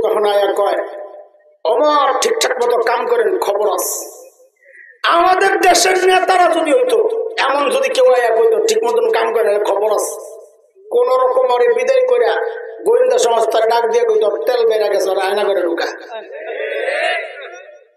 তখন আয়া কয়, ওমর ঠিকঠাক মতো কাম করেন, খবর আছে। আমাদের দেশের নেতারা যদি হইতো, এমন যদি কেউ আয়া কইতো ঠিক মতন কাম করে, খবর আছে, কোন রকম ওরে বিদায় করে গোয়েন্দা সংস্থার ডাক দিয়ে কইতো তেল বেড়া গেছে, ওরা আয়না করে ঢুকা।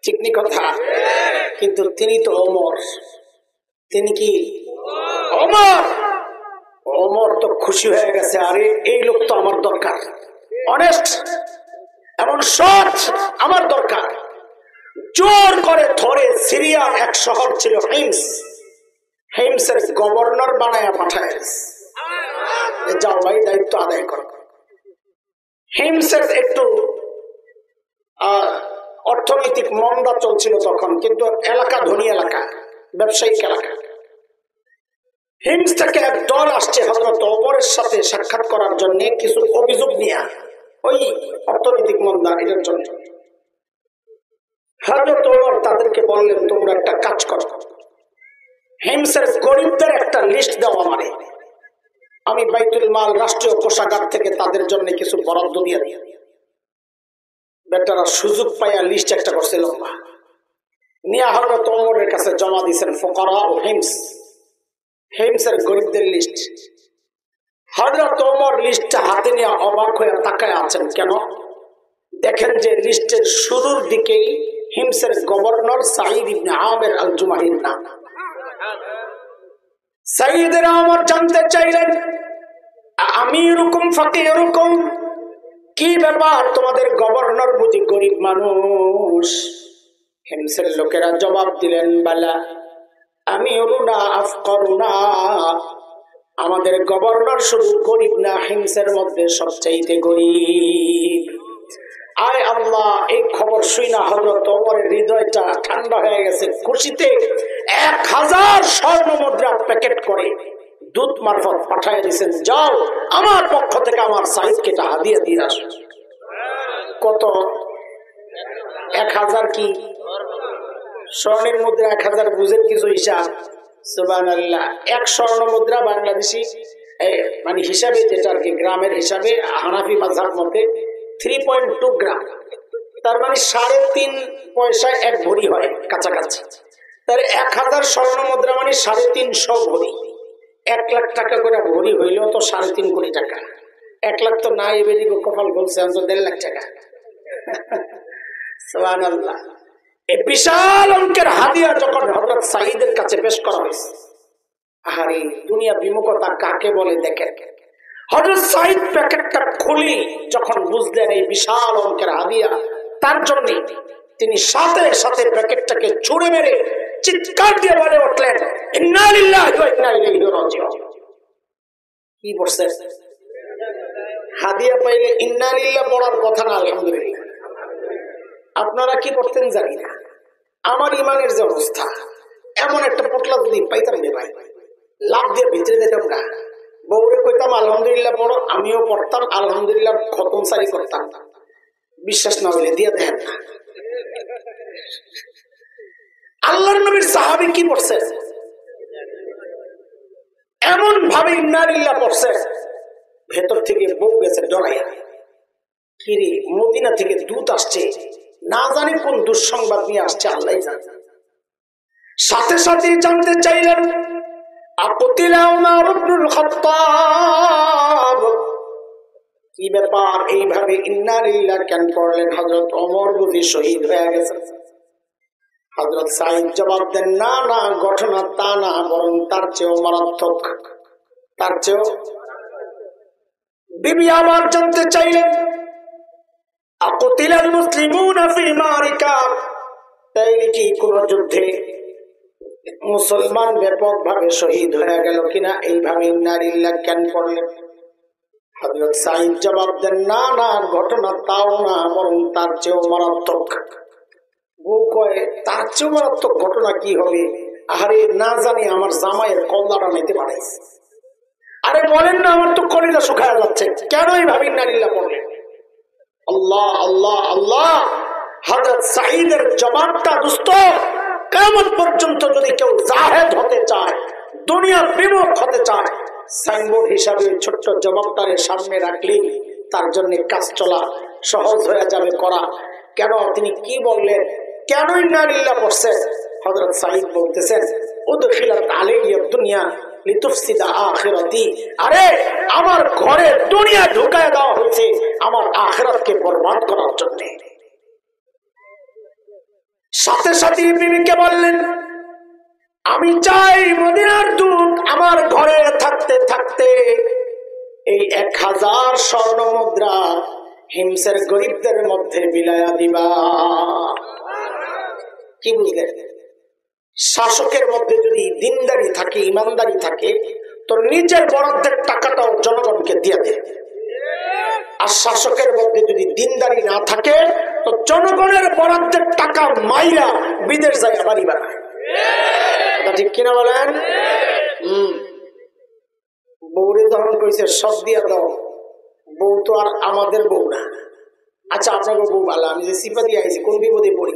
ঠিক নি কথা? কিন্তু তিনি তো ওমর, তিনি কি ওমর? ওমর তো খুশি হয়ে গেছে, আরে এই লোক তো আমার দরকার, অনেস্ট এমন সৎ আমার দরকার। জোর করে ধরে সিরিয়ার এক শহর ছিল হিমস, হিমসের গভর্নর বানায়া পাঠায়, যাও ভাই দায়িত্ব আদায় করো। হিমসের একটু অর্থনৈতিক মন্দা চলছিল তখন, কিন্তু এলাকা ধনী এলাকা, ব্যবসায়িক এলাকা। হিমস থেকে এক দল আসছে হযরত ওমরের সাথে সাক্ষাৎ করার জন্য, কিছু অভিযোগ নিয়ে, ওই অর্থনৈতিক মন্দা এটার জন্য। হযরত ওমর তাদেরকে বললেন, তোমরা একটা কাজ করো, হিমসের গরিবদের একটা লিস্ট দাও আমারে, আমি বাইতুল মাল রাষ্ট্রীয় কোষাগার থেকে তাদের জন্য কিছু বরাদ্দ দিয়ে দিই। বেটারা সুযোগ পাইয়া লিস্ট একটা করছে লম্বা, নিয়ে হযরত ওমরের কাছে জমা দিয়েছেন, ফুকারা ও হিমস, হিমসের গরিবদের লিস্ট। হযরত ওমর লিস্টটা হাতে নিয়ে অবাক হয়ে তাকায় আছেন। কেন? দেখেন যে লিস্টের শুরুর দিকেই হিমসের গভর্নর সাঈদ ইবনে আমের আল জুমাহির নাম। সাঈদের আমর জানতে চাইলেন, আমি এরকম ফাঁকে এরকম কি ব্যাপার, তোমাদের গভর্নর বুঝি গরিব মানুষ? হিমসের লোকেরা জবাব দিলেন, বালা আমি অরুণা আফকরুনা, আমাদের গভর্নর শুধু গরিব না, হিমসের মধ্যে সবচাইতে গরিব। আয় আল্লাহ, এই খবর শুই না হযরত ওমরের হৃদয়টা ঠান্ডা হয়ে গেছে খুশিতে। 1000 স্বর্ণ মুদ্রা প্যাকেট করে দূত মারফত পাঠিয়ে দিয়েছেন, যাও আমার পক্ষ থেকে আমার সাইদকে এটা হাদিয়া দিয়ে আসো। কত? 1000 কি স্বর্ণের মুদ্রা? 1000 বুঝেন কিছু হিসাব? সুবহানাল্লাহ। 1 স্বর্ণ মুদ্রা বাংলাদেশি মানে হিসাবে, যেটা আর কি গ্রামের হিসাবে, হানাফি মাযহাব মতে 3.2 গ্রাম, তার মানে 3.5 পয়সায় 1 ভরি হয় কাছাকাছি। তার 1000 স্বর্ণ মুদ্রা মানে 350 ভরি, 1 লাখ টাকা করে ভরি হইলেও তো 3.5 কোটি টাকা। 1 লাখ তো নাই, বেরিয়ে কপাল বলছে, অন্তত 1.5 লাখ টাকা। সুবহানাল্লাহ। এই বিশাল অঙ্কের হাদিয়া যখন হযরত সাঈদের কাছে পেশ করা হয়েছে, আরে দুনিয়া বিমুখতা কাকে বলে দেখেন। হযরত সাঈদ প্যাকেটটা খুলি যখন বুঝলেন এই বিশাল অঙ্কের হাদিয়া তার জন্য, তিনি সাথে সাথে প্যাকেটটাকে ছুঁড়ে মেরে চিৎকার দিয়ে বলে উঠলেন, ইন্না লিল্লাহি ওয়া ইন্না ইলাইহি রাজিউন। কি বলছে? হাদিয়া পাইলে ইন্না লিল্লাহ পড়ার কথা না, আলহামদুলিল্লাহ। আপনারা কি পড়তেন জানি না, আমার ইমানের যে অবস্থা, এমন একটা পটলা যদি পাইতাম রে ভাই, লাভ দিয়ে ভিতরে যেতাম না। বউরে কইতাম আলহামদুলিল্লাহ পড়ো, আমিও পড়তাম আলহামদুলিল্লাহ, খতম সারি করতাম। বিশ্বাস না হইলে দিয়ে দেন না। আল্লাহর নবীর সাহাবী কি পড়ছে? এমন ভাবে ইন্না লিল্লাহ পড়ছে, ভেতর থেকে বউ গেছে ডরাইয়া, কিরে মদিনা থেকে দূত আসছে, না জানি কোন দুঃসংবাদ নিয়ে আসছে, আল্লাহ জানে। সাথে সাথে জানতে চাইলেন, আকুতিলা উমর ইবনুল খাত্তাব, কি ব্যাপার, এইভাবে ইন্না লিল্লাহ কেন পড়লেন? হযরত ওমর বুঝি শহীদ হয়ে গেছে। হযরত সাঈদ জবাব দেন, না না, ঘটনা তা না, বরং তার চেয়েও মারাত্মক, তার চেয়েও। বিবি আবার জানতে চাইলেন, আকুতিলাল মুসলিমুনা ফি মারিকা, তাইলে কি কোন যুদ্ধে মুসলমান ব্যাপকভাবে শহীদ হয়ে গেল কিনা? এইভাবে ইন্না লিল্লাহ কেন পড়লেন? হযরত সাঈদ জবাব দেন, না না, ঘটনা তাও না, বরং তার চেয়েও মারাত্মক। বউ কয়, তার চেয়েও মারাত্মক ঘটনা কি হবে? আরে না জানি আমার জামাইয়ের কল্লাটা নিতে পারে। আরে বলেন না, আমার তো কলিজা শুকায় যাচ্ছে, কেন এইভাবে ইন্না লিল্লাহ পড়লেন? আল্লাহ আল্লাহ আল্লাহ। হযরত সাঈদের জবাবটা দোস্ত, কিয়ামত পর্যন্ত যদি কেউ জাহেদ হতে চায়, দুনিয়া বিমুখ হতে চায়, সাইনবোর্ড হিসাবে ছোট্ট জবাবটারে সামনে রাখলে তার জন্য কাজ চলা সহজ হয়ে যাবে করা। কেন তিনি কি বললেন, কেন ইন্না লিল্লাহ পড়ছেন? হযরত সাঈদ বলতেছেন, উদখিলাত আলাইয়া দুনিয়া লিতুফসিদা আখিরাতি। আরে আমার ঘরে দুনিয়া ঢুকায় দেওয়া হয়েছে আমার আখিরাতকে বরবাদ করার জন্য। সাথে সাথে বিবিকে বললেন, আমি চাই মদিনার দূত আমার ঘরে থাকতে থাকতে এই 1000 স্বর্ণ মুদ্রা হিমসের গরিবদের মধ্যে বিলায়া দিবা। কি বুঝলেন? শাসকের মধ্যে যদি দিনদারি থাকে, ইমানদারি থাকে, তো নিজের বরাদ্দের টাকাটাও জনগণকে দিয়ে দেয়। আর শাসকের মধ্যে যদি দিনদারি না থাকে, তো জনগণের বরাদ্দের টাকা মাইরা বিদেশ যায় বাড়ি বানায়। ঠিক কিনা বলেন? বউরে যখন কইছে সব দিয়া দাও, বউ তো আর আমাদের বউ না। আচ্ছা আপনাকে বউ ভালো, আমি যে সিপা দিয়ে আইছি কোন বিপদে পড়ি,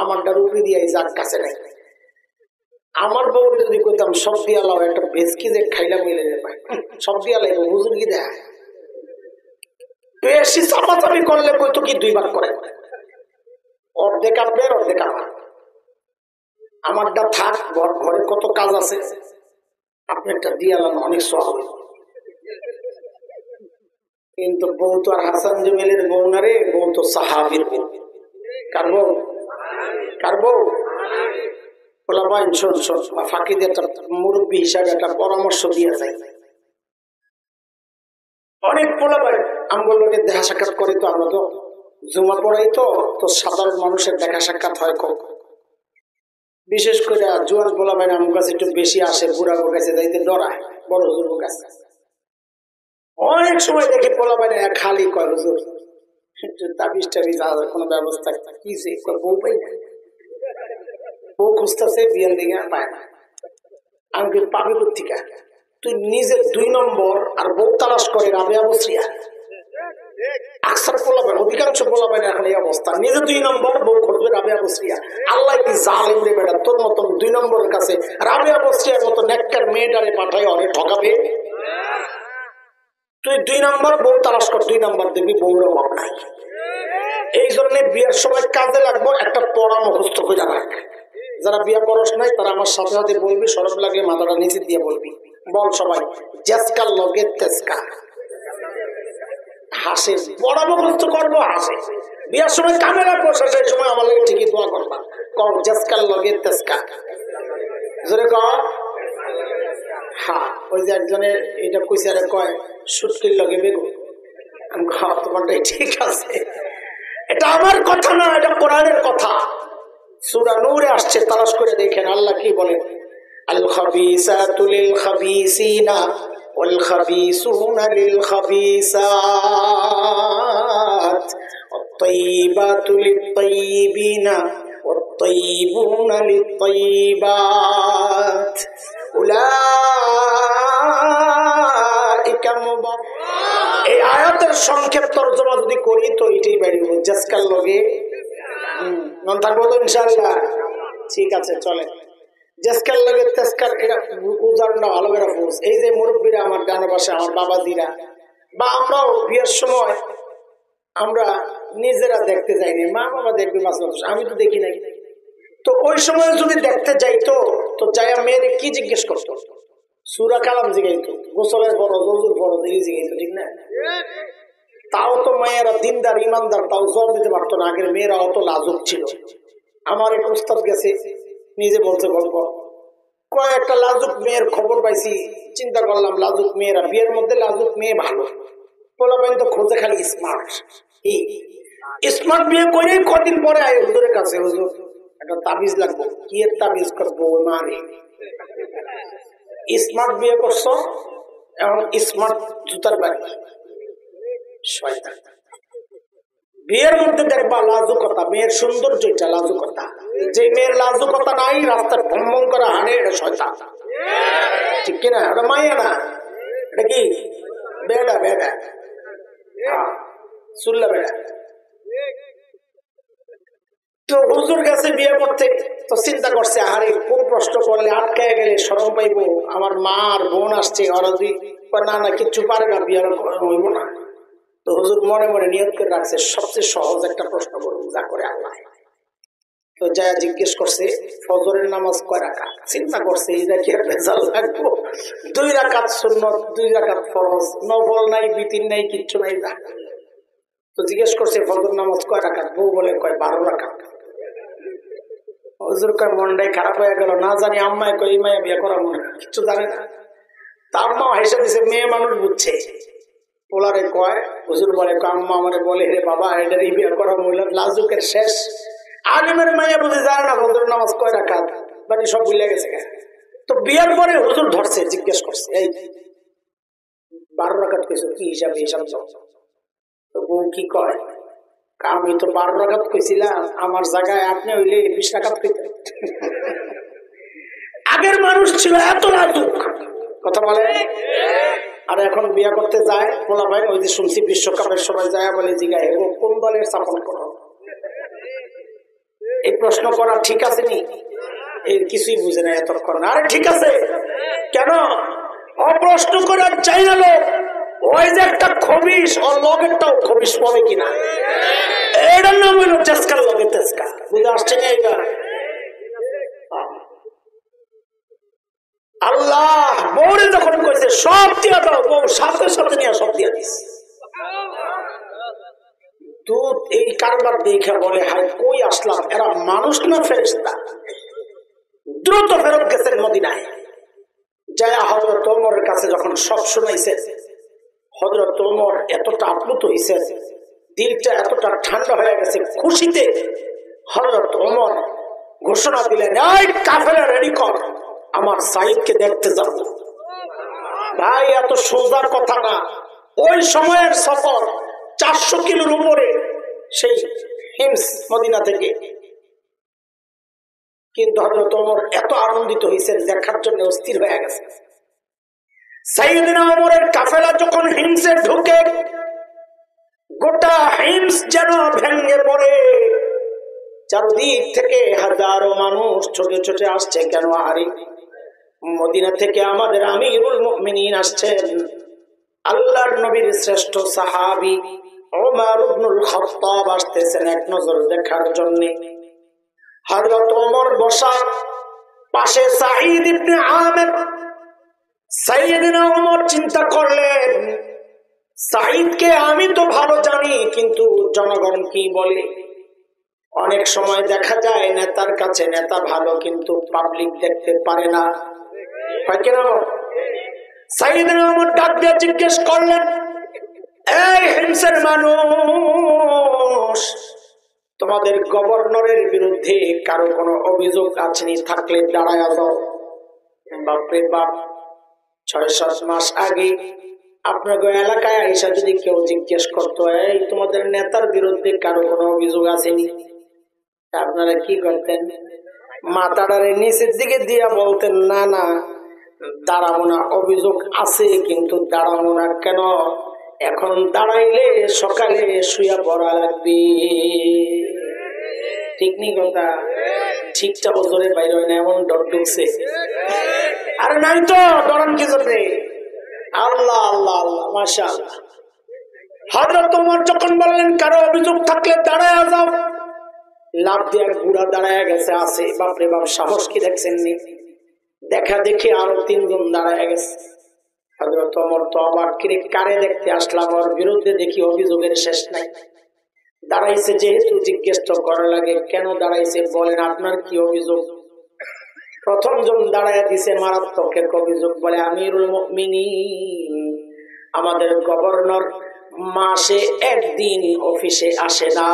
আমারটা রুপি দিয়ে আইছি, আর কাছে নাই। আমার বউ যদি কইতাম সব দিয়া লাও, একটা ভেজকি যে খাইলা মিলে যাবে, সব দিয়া লাইব, হুজুর কি দেয় বেশি চাপাচাপি করলে কইতো কি 2 ভাগ করে, অর্ধেক আপনার অর্ধেক আমার। আমারটা থাক, ঘরে কত কাজ আছে, আপনারটা দিয়ে আলাম, অনেক সহজ। কিন্তু বউ তো আর হাসান জমিলের বউ না রে, বউ তো সাহাবীর বউ। কার বউ? কার বউ? পোলাপাইন শোন শোন, ফাঁকিদের একটা মুরব্বী হিসাবে একটা পরামর্শ দিয়ে যায়। অনেক পোলাপাইন আমগুলো লোকের দেখা সাক্ষাৎ করে, তো আমরা তো জুমা পড়াই, তো সাধারণ মানুষের দেখা সাক্ষাৎ হয় কম। বিশেষ করে জোয়ান পোলাপাইন আমার কাছে একটু বেশি আসে, বুড়া বুড়ো কাছে যাইতে ডরায়, বড় হুজুর কাছে। অনেক সময় দেখি পোলাপাইন খালি কয়, হুজুর তাবিজ টাবিজ কোনো ব্যবস্থা কি বউ পাই না, বউ খুঁজতেছে, বিয়ার দিকে পায় না। আমি পাবি কোথেকে? তুই নিজে 2 নম্বর আর বউ তালাশ করে রাবেয়া বসরিয়া। আকসার পোলাবেন, অধিকাংশ পোলাবেন এখন এই অবস্থা, নিজে 2 নম্বর, বউ খুঁজবে রাবেয়া বসরিয়া। আল্লাহ কি জালেম রে বেটা, তোর মতন 2 নম্বরের কাছে রাবেয়া বসরিয়ার মতো নেককার মেয়েটারে পাঠায় অনেক ঠকাবে। তুই 2 নম্বর বউ তালাশ কর, 2 নম্বর দেখবি বউর অভাব নাই। এই জন্য বিয়ের সময় কাজে লাগবো একটা পড়া মুখস্থ করে রাখ। যারা বিয়ে করস নাই তারা আমার সাথে সাথে বলবি, সরব লাগে মাথাটা নিচে দিয়ে বলবি, বল সবাই জেসকার লগে তেসকা। হাসে, পড়া মুখস্থ করবো, হাসে। বিয়ের সময় কামে রাখবো, সেই সময় আমার লাগে ঠিকই দোয়া করবা, কর জেসকার লগে তেসকা। জোরে কর। হ্যাঁ, ওই যে একজনের এটা কইছে, আরে কয় সুটকির লগে বেগুন। আমি তোমারটাই ঠিক আছে, এটা আমার কথা না, এটা কোরআনের কথা। সূরা নূরে আসছে, তালাশ করে দেখেন আল্লাহ কি বলেন, আল খাবিসাতু লিল খাবিসিনা ওয়াল খাবিসুনা লিল খাবিসাত ওয়াত তাইয়িবাতু লিত তাইয়িবিনা ওয়াত তাইয়িবুনা লিত তাইয়িবাত উলাইকা মুবাররাউন। এই আয়াতের সংক্ষেপ তরজমা যদি করি তো এটাই বেরিয়ে যাবে, জাসকাল লগে মন থাকবো তো ইনশাআল্লাহ। ঠিক আছে, চলে জেসকার লাগে তেসকার, এটা উদাহরণটা ভালো করে বুঝ। এই যে মুরব্বীরা আমার ডান পাশে, আমার বাবাজিরা, বা আমরাও বিয়ের সময় আমরা নিজেরা দেখতে যাইনি, মা বাবা দেখবে, আমি তো দেখি নাই। তো ওই সময় যদি দেখতে যাইতো, তো যাইয়া মেয়েরে কি জিজ্ঞেস করতো? সূরা কালাম জিগাইতো, গোসলের ফরজ, ওযুর ফরজ, এই জিগাইতো, ঠিক না? তাও তো মায়েরা দিনদার ইমানদার, তাও জবাব দিতে পারতো না। আগের মেয়েরা অত লাজুক ছিল। আমার এক উস্তাদ গেছে, নিজে বলতে গল্প, কয়েকটা লাজুক মেয়ের খবর পাইছি। চিন্তা করলাম, লাজুক মেয়েরা, বিয়ের মধ্যে লাজুক মেয়ে ভালো, পোলাপাইন তো খোঁজে খালি স্মার্ট। স্মার্ট বিয়ে করে কদিন পরে আয় হুজুরের কাছে, হুজুর একটা তাবিজ লাগবো। কি এর তাবিজ করবো? মানে স্মার্ট বিয়ে করছো, এখন স্মার্ট জুতার বাড়ি। শয়তান। বিয়ের মধ্যে দেখবা লাজুকতা, মেয়ের সৌন্দর্য, এটা লাজুকতা। যে মেয়ের লাজুকতা নাই, রাস্তায় ভ্রমণ করে হাঁটে, এটা শয়তান, ঠিক কিনা? এটা মাইয়া না, এটা কি বেডা, বেডা সুল্লা বেডা। তো হুজুর গেছে বিয়ে করতে, তো চিন্তা করছে, আরে কোন প্রশ্ন করলে আটকায় গেলে শরম পাইবো, আমার মা আর বোন আসছে, ওরা দুই না না কিচ্ছু পারে না, বিয়ে হইব না। তো হুজুর মনে মনে নিয়ত করে রাখছে সবচেয়ে সহজ একটা প্রশ্ন করুন, যা করে আল্লাহ। তো যা জিজ্ঞেস করছে ফজরের নামাজ কয় রাকাত। চিন্তা করছে এই দেখি রেজাল্ট লাগবো, 2 রাকাত সুন্নত, 2 রাকাত ফরজ, নফল নাই, বিতির নাই, কিচ্ছু নাই। তো জিজ্ঞেস করছে ফজর নামাজ কয় রাকাত। বউ বলে কয় 12 রাকাত। হুজুর কয় মনটাই খারাপ হয়ে গেল, না জানি আম্মায় কই মায়া বিয়ে করা মনে কিছু জানে না। তা আম্মা হেসে দিছে, মেয়ে মানুষ বুঝছে। পোলারে কয়, হুজুর বলে আম্মা আমারে বলে রে বাবা এটার বিয়ে করা মহিলা লাজুকের শেষ। আলিমের মাইয়া বুঝে যায় না ফজর নামাজ কয় রাকাত, মানে সব ভুলে গেছে। তো বিয়ের পরে হুজুর ধরছে, জিজ্ঞেস করছে এই 12 রাকাত কইছো কি হিসাবে? হিসাব তো বউ কি কয়, আমি তো 12 রাকাত কইছিলাম, আমার জায়গায় আপনি হইলে 20 রাকাত কইতেন। আগের মানুষ ছিল এত লাজুক, কথা বলে। আর এখন বিয়ে করতে যায় পোলা ভাই, ওই যে শুনছি বিশ্বকাপের সময় যায় বলে জিগায় কোন দলের সাপোর্ট করো। এই প্রশ্ন করা ঠিক আছে নি? এর কিছুই বুঝে না এতক্ষণ। আরে ঠিক আছে, কেন অপ্রশ্ন করার চাই না লোক? ওই যে একটা খবিস, ওর লগেরটাও খবিস পাবে কিনা, এটার নাম হইল চেষ্কার লগে তেজকা। বুঝে আসছে না? এইটা আল্লাহ বউরে যখন কইছে সব দিয়া দাও, বউ সাথে সাথে নিয়ে সব দিয়া দিস। দুধ এই কারবার দেখে বলে হাই কই আসলাম, এরা মানুষ না ফেরেশতা। দ্রুত ফেরত গেছেন মদিনায়। যায়া হযরত ওমরের কাছে যখন সব শুনাইছে, হযরত ওমর এতটা আপ্লুত হইছে, দিলটা এতটা ঠান্ডা হয়ে গেছে খুশিতে। হযরত ওমর ঘোষণা দিলেন, এই কাফেলা রেডি কর, আমার সাইদকে দেখতে যাব। ভাই এত সোজা কথা না, ওই সময়ের সফর 400 কিলোর উপরে, সেই হিমস মদিনা থেকে। কিন্তু হযরত ওমর এত আনন্দিত হয়েছেন, দেখার জন্য অস্থির হয়ে গেছে। সাইয়েদনা ওমরের কাফেলা যখন হিমসে ঢুকে, গোটা হিমস যেন ভেঙে পড়ে। চারদিক থেকে হাজারো মানুষ ছোটে ছোটে আসছে। কেন? আরে মদিনা থেকে আমাদের আমিরুল মুমিনিন আসছেন, আল্লাহর নবীর শ্রেষ্ঠ সাহাবী ওমর ইবনুল খাত্তাব আসতেছেন এক নজর দেখার জন্য। হযরত ওমর বসা, পাশে সাঈদ ইবনে আমির। সাইয়েদনা ওমর চিন্তা করলেন, সাঈদকে আমি তো ভালো জানি, কিন্তু জনগণ কি বলে? অনেক সময় দেখা যায় নেতার কাছে নেতা ভালো, কিন্তু পাবলিক দেখতে পারে না, হয় কিনা? সাইয়েদনা ওমর ডাক দিয়ে জিজ্ঞেস করলেন, এই হিমসের মানুষ, তোমাদের গভর্নরের বিরুদ্ধে কারো কোনো অভিযোগ আছে? থাকলে দাঁড়ায় যাও। বাপরে বাপ, 6-7 মাস আগে আপনার এলাকায় আইসা যদি কেউ জিজ্ঞেস করতো, এই তোমাদের নেতার বিরুদ্ধে কারো কোনো অভিযোগ আসেনি, আপনারা কি করতেন? মাথাটারে নিচের দিকে দিয়া বলতেন, না না দাঁড়াবো না, অভিযোগ আছে কিন্তু দাঁড়াবো না। কেন? এখন দাঁড়াইলে সকালে শুয়া পড়া লাগবে। ঠিক নি কথা? ঠিকটা ওজরে বাইরে হয় না, এমন ডর ঢুকছে। আরে নাই তো, ডরান কি জন্য? আল্লাহ আল্লাহ আল্লাহ, মাশাআল্লাহ। হযরত ওমর যখন বললেন কারো অভিযোগ থাকলে দাঁড়ায় যাও, লাভ দিয়ে ঘোড়া দাঁড়ায় গেছে। আছে বাপরে বাপ, সাহস কি দেখছেন নি? দেখা দেখি আরো 3 জন দাঁড়ায় গেছে। হযরত ওমর তো অবাক, কিরে কারে দেখতে আসলাম, ওর বিরুদ্ধে দেখি অভিযোগের শেষ নাই। দাঁড়াইছে যেহেতু জিজ্ঞেস তো করা লাগে, কেন দাঁড়াইছে বলেন, আপনার কি অভিযোগ? প্রথম জন দাঁড়ায় দিছে মারাত্মক এক অভিযোগ, বলে আমিরুল মুমিনিন, আমাদের গভর্নর মাসে 1 দিন অফিসে আসে না।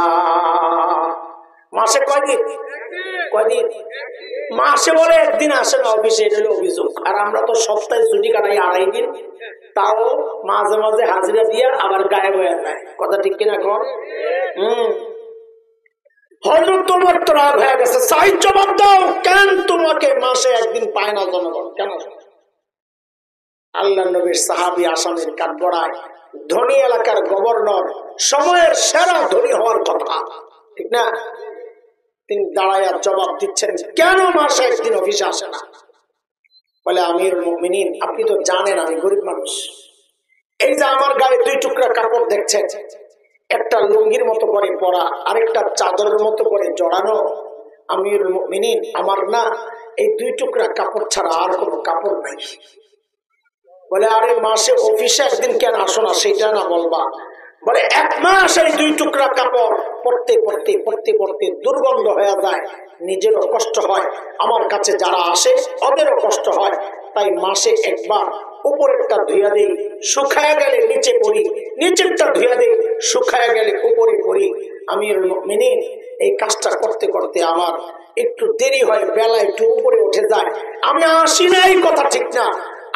মাসে কয়দিন? কয়দিন? মাসে বলে 1 দিন আসে না অফিসে, এটা হলো অভিযোগ। আর আমরা তো সপ্তাহে ছুটি কাটাই 2.5 দিন, তাও মাঝে মাঝে হাজিরা দিয়ে আবার গায়েব হয়ে যায়। কথা ঠিক কিনা কর? হযরত ওমর তো রাগ হয়ে গেছে, সাঈদ জবাব দাও, কেন তোমাকে মাসে 1 দিন পায় না জনগণ? কেন? আল্লাহর নবীর সাহাবী আসামের কাঠগড়ায়, ধনী এলাকার গভর্নর, সময়ের সেরা ধনী হওয়ার কথা, ঠিক না? তিনি দাঁড়ায় জবাব দিচ্ছেন, কেন মাসে 1 দিন অফিসে আসে না? বলে আমিরুল মুমিনিন, আপনি তো জানেন আমি গরিব মানুষ, এই যে আমার গায়ে 2 টুকরা কাপড় দেখছেন, একটা লুঙ্গির মতো করে পরা, আরেকটা চাদরের মতো করে জড়ানো, আমিরুল মুমিনিন আমার না এই 2 টুকরা কাপড় ছাড়া আর কোনো কাপড় নাই। বলে আরে মাসে অফিসে একদিন কেন আসো না, সেটা না বলবা? বলে 1 মাস এই 2 টুকরা কাপড় পরতে পরতে পরতে পরতে দুর্গন্ধ হয়ে যায়, নিজেরও কষ্ট হয়, আমার কাছে যারা আসে ওদেরও কষ্ট হয়, তাই মাসে একবার উপরেরটা ধুইয়া দিই, শুকায় গেলে নিচে পড়ি, নিচেরটা ধুইয়া দিই, শুকায় গেলে উপরে পড়ি। আমিরুল মুমিনিন এই কাজটা করতে করতে আমার একটু দেরি হয়, বেলা একটু উপরে উঠে যায়, আমি আসি না এই কথা ঠিক না,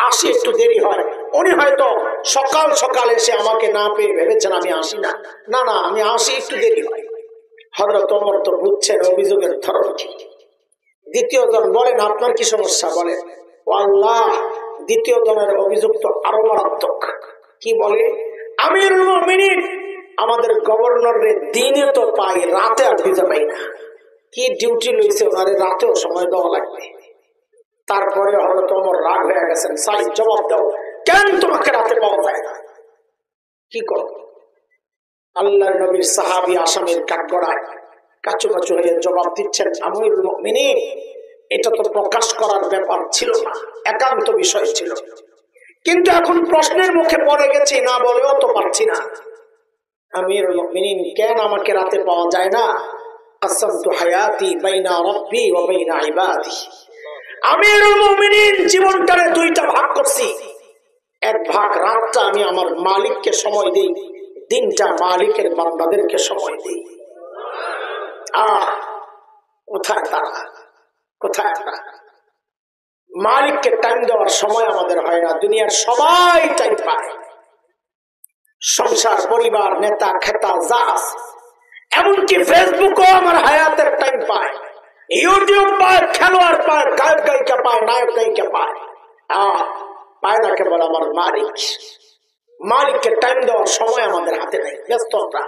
আসি একটু দেরি হয়। উনি হয়তো সকাল সকাল এসে আমাকে না পেয়ে ভেবেছেন আমি আসি না, না না আমি আসি একটু দেরি হয়। হযরত ওমর তো বুঝছেন অভিযোগের ধরন কি। দ্বিতীয় জন বলেন আপনার কি সমস্যা, বলেন। ও আল্লাহ, দ্বিতীয় জনের অভিযোগ তো আরো মারাত্মক। কি বলে? আমিরুল মুমিনিন আমাদের গভর্নরের দিনে তো পাই, রাতে আর ভিসা পাই না। কি ডিউটি লইছে ওনারে, রাতেও সময় দেওয়া লাগবে। তারপরে হযরত ওমর রাগ হয়ে গেছেন, সাই জবাব দাও, কেন তোমাকে রাতে পাওয়া যায় না? কি করো? আল্লাহর নবীর সাহাবী আসামির কাঠগড়ায় কাচুমাচু হয়ে জবাব দিচ্ছেন, আমিরুল মুমিনিন এটা তো প্রকাশ করার ব্যাপার ছিল না, একান্ত বিষয় ছিল, কিন্তু এখন প্রশ্নের মুখে পড়ে গেছি, না বলেও তো পারছি না। আমিরুল মুমিনিন কেন আমাকে রাতে পাওয়া যায় না? কাসামতু হায়াতি বাইনা রাব্বি ওয়া বাইনা ইবাদি। আমিরুল মুমিনিন জীবনটারে 2টা ভাগ করছি, এক ভাগ রাতটা আমি আমার মালিককে সময় দেই, দিনটা মালিকের বান্দাদেরকে সময় দেই। কোথায় তারা, কোথায় তারা? মালিককে টাইম দেওয়ার সময় আমাদের হয় না। দুনিয়ার সবাই টাইম পায়, সংসার, পরিবার, নেতা খেতা যা আছে, এমনকি ফেসবুকও আমার হায়াতের টাইম পায়, ইউটিউব পায়, খেলোয়াড় পায়, গায়ক গায়িকা পায়, নায়ক গায়িকা পায়, পায় না কেবল আমার মালিক। মালিককে টাইম দেওয়ার সময় আমাদের হাতে নাই, ব্যস্ত আমরা।